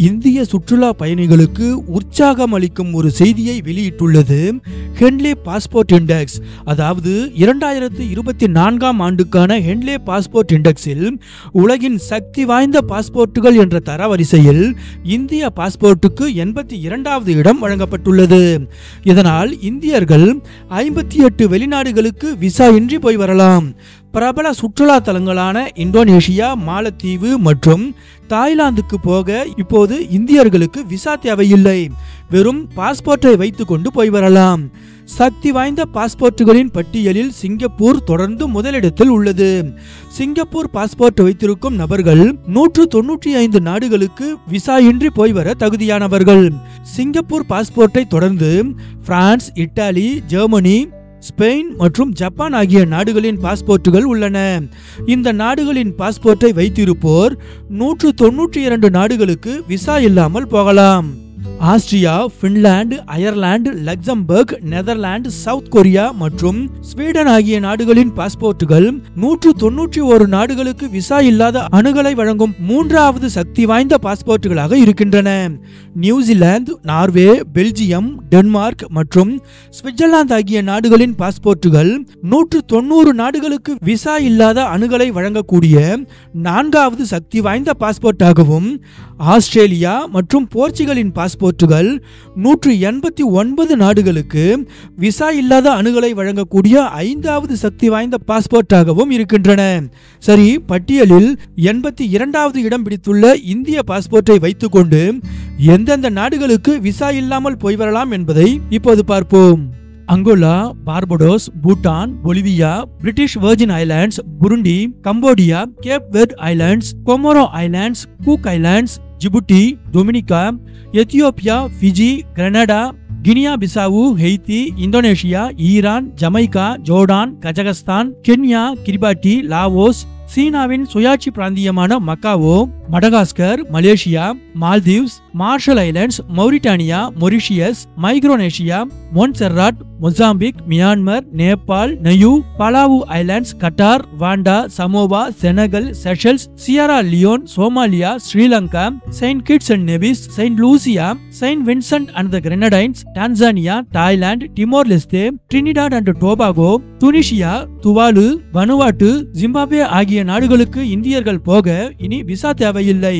இந்திய சுற்றுலா பயணிகளுக்கு உற்சாகம் அளிக்கும் ஒரு செய்தியை வெளியிட்டுள்ளது ஹென்லே பாஸ்போர்ட் இண்டெக்ஸ். அதாவது 2024ஆம் ஆண்டுக்கான ஹென்லே பாஸ்போர்ட் இண்டெக்ஸில் உலகின் சக்தி வாய்ந்த பாஸ்போர்ட்டுகள் என்ற தரவரிசையில் இந்திய பாஸ்போர்ட்டுக்கு 82வது இடம் வழங்கப்பட்டுள்ளது. இதனால் இந்தியர்கள் 58 வெளிநாடுகளுக்கு விசா இன்றி போய் வரலாம். பிரபல சுற்றுலா தலங்களான இந்தோனேஷியா, மாலத்தீவு மற்றும் தாய்லாந்துக்கு போக இப்போது இந்தியர்களுக்கு விசா தேவையில்லை. வெறும் பாஸ்போர்ட்டை வைத்துக் கொண்டு போய் வரலாம். சக்தி வாய்ந்த பாஸ்போர்ட்டுகளின் பட்டியலில் சிங்கப்பூர் தொடர்ந்து முதலிடத்தில் உள்ளது. சிங்கப்பூர் பாஸ்போர்ட் வைத்திருக்கும் நபர்கள் 195 நாடுகளுக்கு விசா இன்றி போய் வர தகுதியானவர்கள். சிங்கப்பூர் பாஸ்போர்ட்டை தொடர்ந்து பிரான்ஸ், இத்தாலி, ஜெர்மனி, ஸ்பெயின் மற்றும் ஜப்பான் ஆகிய நாடுகளின் பாஸ்போர்ட்டுகள் உள்ளன. இந்த நாடுகளின் பாஸ்போர்ட்டை வைத்திருப்போர் 192 நாடுகளுக்கு விசா இல்லாமல் போகலாம். Austria, Finland, Ireland, Luxembourg, Netherlands, south Korea மற்றும் ஸ்வீடன் ஆகிய நாடுகளின் பாஸ்போர்ட்டுகள் 191 நாடுகளுக்கு விசா இல்லாத அணுகலை வழங்கும் 3வது சக்தி வாய்ந்த பாஸ்போர்ட்டுகளாக இருக்கின்றன. நியூசிலாந்து, நார்வே, பெல்ஜியம், டென்மார்க் மற்றும் சுவிட்சர்லாந்து ஆகிய நாடுகளின் பாஸ்போர்ட்டுகள் 190 நாடுகளுக்கு விசா இல்லாத அணுகலை வழங்கக்கூடிய 4வது சக்தி வாய்ந்த பாஸ்போர்ட்டாகவும், ஆஸ்திரேலியா மற்றும் போர்ச்சுகலின் பாஸ்போர்ட்டுகள் 189 நாடுகளுக்கு விசா இல்லாத அணுகலை வழங்கக்கூடிய 5வது சக்தி வாய்ந்த பாஸ்போர்ட்டாகவும் இருக்கின்றன. சரி, பட்டியலில் 82வது இடம் பிடித்துள்ள இந்திய பாஸ்போர்ட்டை வைத்துக்கொண்டு எந்தெந்த நாடுகளுக்கு விசா இல்லாமல் போய் வரலாம் என்பதை இப்போது பார்ப்போம். Angola, Barbados, Bhutan, Bolivia, British Virgin Islands, Burundi, Cambodia, Cape Verde Islands, Comoro Islands, Cook Islands, Djibouti, Dominica, Ethiopia, Fiji, Grenada, Guinea Bissau, Haiti, Indonesia, Iran, Jamaica, Jordan, Kazakhstan, Kenya, Kiribati, Laos, சீனாவின் சுயாட்சி பிராந்தியமான Macau, Madagascar, Malaysia, Maldives, Marshall Islands, Mauritania, Mauritius, Micronesia, Montserrat, Mozambique, Myanmar, Nepal, Niue, Palau Islands, Qatar, Rwanda, Samoa, Senegal, Seychelles, Sierra Leone, Somalia, Sri Lanka, Saint Kitts and Nevis, Saint Lucia, Saint Vincent and the Grenadines, Tanzania, Thailand, Timor Leste, Trinidad and Tobago, Tunisia, Tuvalu, Vanuatu, Zimbabwe ஆகிய நாடுகளுக்கு இந்தியர்கள் போக இனி visa தேவையில்லை.